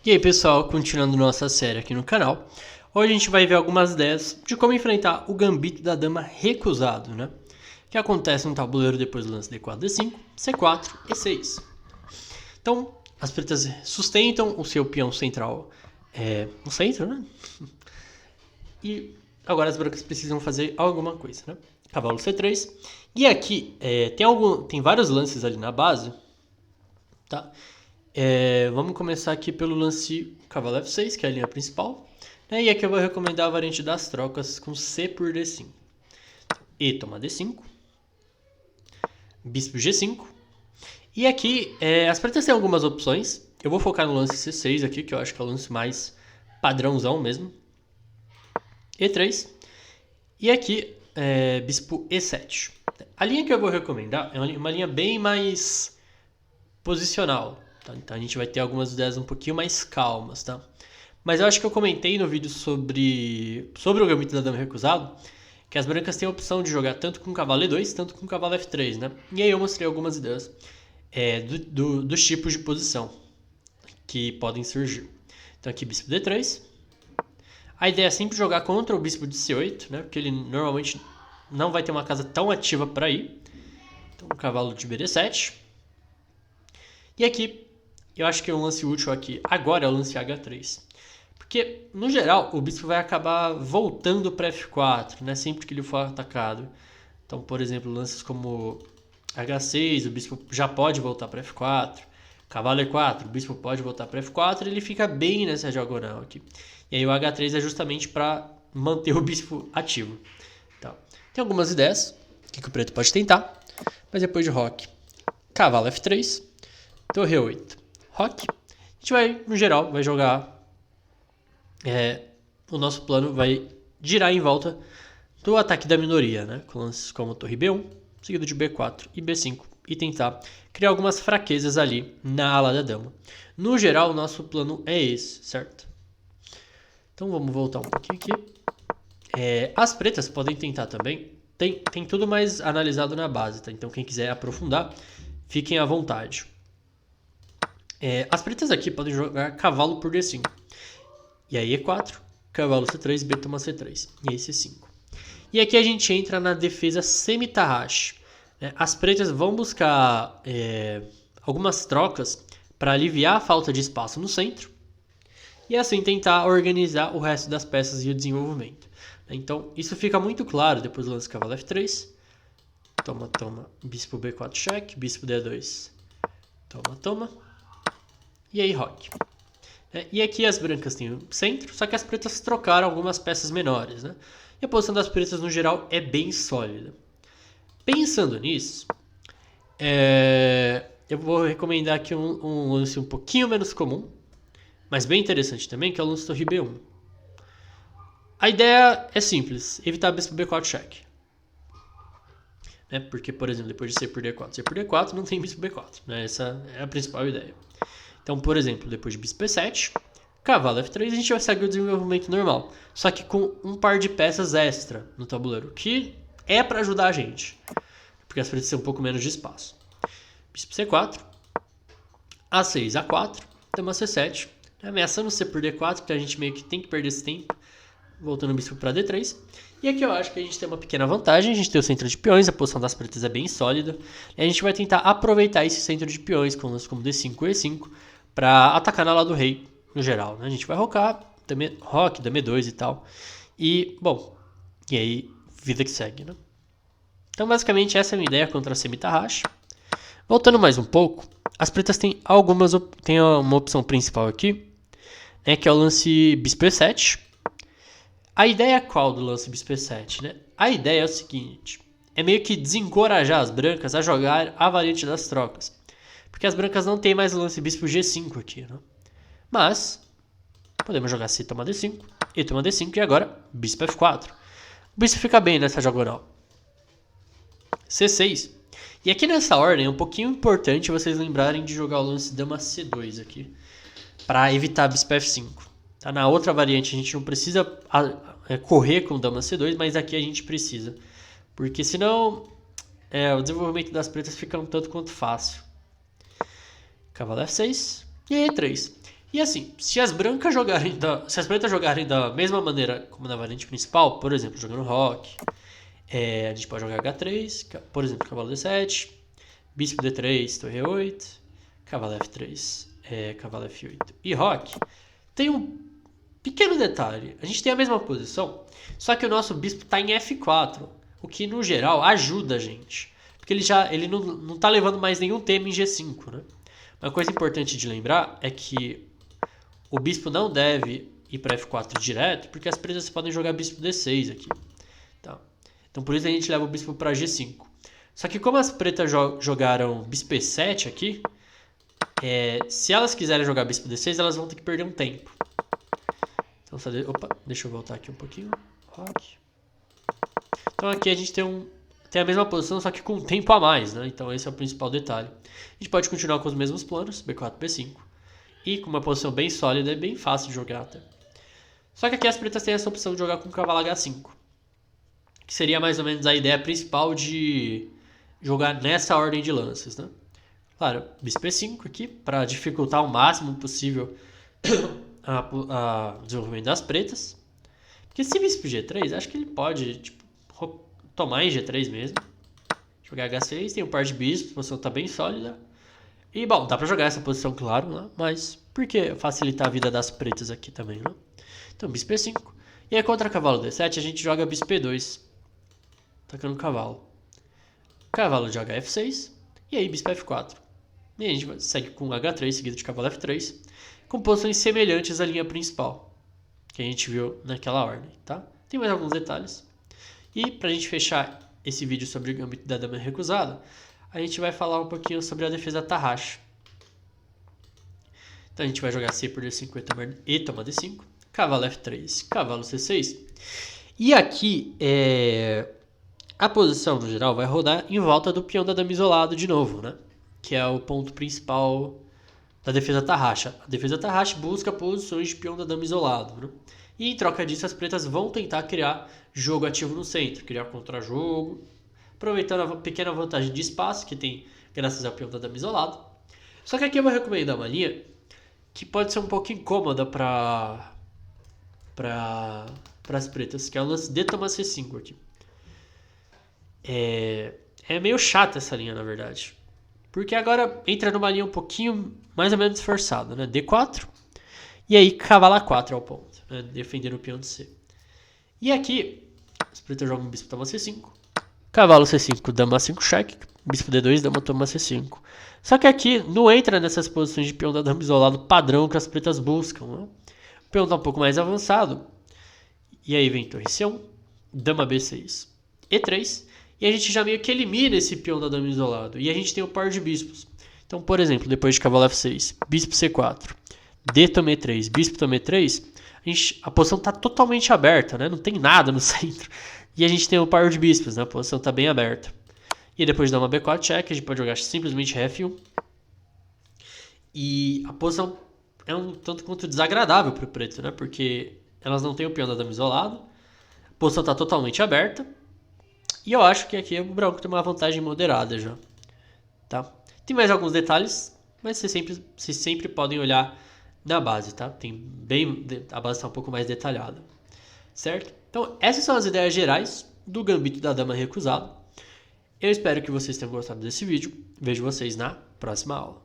E aí pessoal, continuando nossa série aqui no canal, hoje a gente vai ver algumas ideias de como enfrentar o gambito da dama recusado, né? Que acontece no tabuleiro depois do lance D4, D5, C4 e 6. Então, as pretas sustentam o seu peão central no centro, né? E agora as brancas precisam fazer alguma coisa, né? Cavalo C3. E aqui tem vários lances ali na base, tá? Vamos começar aqui pelo lance cavalo F6, que é a linha principal. Né? E aqui eu vou recomendar a variante das trocas com C por D5. E toma D5. Bispo G5. E aqui as pretas têm algumas opções. Eu vou focar no lance C6 aqui, que eu acho que é o lance mais padrãozão mesmo. E3. E aqui bispo E7. A linha que eu vou recomendar é uma linha bem mais posicional. Tá? Então a gente vai ter algumas ideias um pouquinho mais calmas, tá? Mas eu acho que eu comentei no vídeo sobre o gambito da dama recusado que as brancas têm a opção de jogar tanto com cavalo E2, tanto com cavalo F3, né? E aí eu mostrei algumas ideias dos tipos de posição que podem surgir. Então aqui bispo D3. A ideia é sempre jogar contra o bispo de C8, né? Porque ele normalmente não vai ter uma casa tão ativa para ir. Então o cavalo de BD7. E aqui, eu acho que é um lance útil aqui agora é o lance H3. Porque, no geral, o bispo vai acabar voltando para F4, né? Sempre que ele for atacado. Então, por exemplo, lances como H6, o bispo já pode voltar para F4. Cavalo E4, o bispo pode voltar para F4, ele fica bem nessa diagonal aqui. E aí o H3 é justamente para manter o bispo ativo. Então, tem algumas ideias que o preto pode tentar, mas depois de roque, cavalo F3, torre E8, roque. A gente vai, no geral, vai jogar... o nosso plano vai girar em volta do ataque da minoria, né? Com lances como torre B1, seguido de B4 e B5, e tentar criar algumas fraquezas ali na ala da dama. No geral, o nosso plano é esse, certo? Então vamos voltar um pouquinho aqui. As pretas podem tentar também. Tem tudo mais analisado na base, tá? Então quem quiser aprofundar, fiquem à vontade. As pretas aqui podem jogar cavalo por D5. E aí E4, cavalo C3, B toma C3. E aí C5. E aqui a gente entra na defesa semi-tarraxe. As pretas vão buscar algumas trocas para aliviar a falta de espaço no centro. E assim tentar organizar o resto das peças e o desenvolvimento. Então isso fica muito claro depois do lance cavalo F3. Toma, toma. Bispo B4 cheque. Bispo D2. Toma, toma. E aí roque. E aqui as brancas têm o centro, só que as pretas trocaram algumas peças menores, né? E a posição das pretas no geral é bem sólida. Pensando nisso, eu vou recomendar aqui um lance um pouquinho menos comum, mas bem interessante também, que é o lance torre B1. A ideia é simples, evitar bispo B4 cheque. Porque, por exemplo, depois de C por D4 não tem bispo B4. Né? Essa é a principal ideia. Então, por exemplo, depois de bispo E7, cavalo F3, a gente vai seguir o desenvolvimento normal. Só que com um par de peças extra no tabuleiro, que é para ajudar a gente. Porque as pretas têm um pouco menos de espaço. Bispo C4, A6, A4, dama C7, ameaçando C por D4, porque a gente meio que tem que perder esse tempo. Voltando o bispo para D3. E aqui eu acho que a gente tem uma pequena vantagem. A gente tem o centro de peões, a posição das pretas é bem sólida. E a gente vai tentar aproveitar esse centro de peões com lances como D5 e E5 para atacar na ala do rei no geral. Né? A gente vai rocar, roque, dama E2 e tal. E, bom, e aí vida que segue. Né? Então basicamente essa é a minha ideia contra a semi-tarraxe. Voltando mais um pouco, as pretas têm uma opção principal aqui, né, que é o lance bispo E7. A ideia é qual do lance bispo E7, né? A ideia é o seguinte, é meio que desencorajar as brancas a jogar a variante das trocas. Porque as brancas não tem mais o lance bispo G5 aqui, né? Mas, podemos jogar C toma D5, E toma D5 e agora bispo F4. O bispo fica bem nessa diagonal. C6. E aqui nessa ordem é um pouquinho importante vocês lembrarem de jogar o lance dama C2 aqui, para evitar bispo F5. Tá? Na outra variante a gente não precisa correr com dama C2, mas aqui a gente precisa. Porque senão o desenvolvimento das pretas fica um tanto quanto fácil. Cavalo F6 e E3. E assim, se as pretas jogarem da mesma maneira como na variante principal, por exemplo, jogando rock, a gente pode jogar H3, por exemplo, cavalo D7, bispo D3, torre E8, cavalo F3, cavalo F8 e rock. Tem um pequeno detalhe, a gente tem a mesma posição, só que o nosso bispo está em F4, o que no geral ajuda a gente, porque ele não está levando mais nenhum tema em G5, né? Uma coisa importante de lembrar é que o bispo não deve ir para F4 direto, porque as pretas podem jogar bispo D6 aqui. Tá? Então por isso a gente leva o bispo para G5. Só que como as pretas jogaram bispo E7 aqui, se elas quiserem jogar bispo D6, elas vão ter que perder um tempo. Então, deixa eu voltar aqui um pouquinho. Rock. Então aqui a gente tem a mesma posição, só que com um tempo a mais, né? Então esse é o principal detalhe. A gente pode continuar com os mesmos planos, B4, B5. E com uma posição bem sólida, é bem fácil de jogar até. Só que aqui as pretas têm essa opção de jogar com o cavalo H5. Que seria mais ou menos a ideia principal de jogar nessa ordem de lances, né? Claro, bispo E5 aqui, para dificultar o máximo possível o desenvolvimento das pretas. Porque se bispo G3, acho que ele pode tomar em G3 mesmo. Jogar H6, tem um par de bispos, a posição está bem sólida. E, bom, dá pra jogar essa posição, claro, né? Mas por que facilitar a vida das pretas aqui também, né? Então, bispo E5. E aí, contra cavalo D7, a gente joga bispo E2. Atacando o cavalo. Cavalo joga F6. E aí, bispo F4. E aí, a gente segue com H3, seguido de cavalo F3. Com posições semelhantes à linha principal. Que a gente viu naquela ordem, tá? Tem mais alguns detalhes. E pra gente fechar esse vídeo sobre o gambito da dama recusada, a gente vai falar um pouquinho sobre a defesa Tarraxa. Então a gente vai jogar C por D5 e toma D5, cavalo F3, cavalo C6. E aqui a posição no geral vai rodar em volta do peão da dama isolado de novo, né? Que é o ponto principal da defesa Tarraxa. A defesa Tarraxa busca posições de peão da dama isolado, né? E em troca disso as pretas vão tentar criar jogo ativo no centro, criar contra-jogo, aproveitando a pequena vantagem de espaço que tem graças ao peão da dama isolado. Só que aqui eu vou recomendar uma linha que pode ser um pouco incômoda para as pretas, que é o lance D toma C5 aqui. É meio chata essa linha, na verdade. Porque agora entra numa linha um pouquinho mais ou menos forçada, né? D4, e aí cavalo A4 é o ponto, né? Defendendo o peão de C. E aqui, as pretas jogam bispo toma C5, cavalo C5, dama A5 cheque, bispo D2, dama toma C5. Só que aqui não entra nessas posições de peão da dama isolado padrão que as pretas buscam, né? O peão está um pouco mais avançado. E aí vem torre C1, dama B6, E3. E a gente já meio que elimina esse peão da dama isolado. E a gente tem o par de bispos. Então, por exemplo, depois de cavalo F6, bispo C4, D toma E3, bispo toma E3, a posição está totalmente aberta, né? Não tem nada no centro. E a gente tem o par de bispos, né? A posição está bem aberta. E depois de dar uma B4 check, a gente pode jogar simplesmente F1. E a posição é um tanto quanto desagradável para o preto, né? Porque elas não têm o peão da dama isolado. A posição está totalmente aberta. E eu acho que aqui o branco tem uma vantagem moderada já. Tá? Tem mais alguns detalhes, mas vocês sempre podem olhar na base, tá? A base está um pouco mais detalhada. Certo? Então, essas são as ideias gerais do gambito da dama recusada. Eu espero que vocês tenham gostado desse vídeo. Vejo vocês na próxima aula.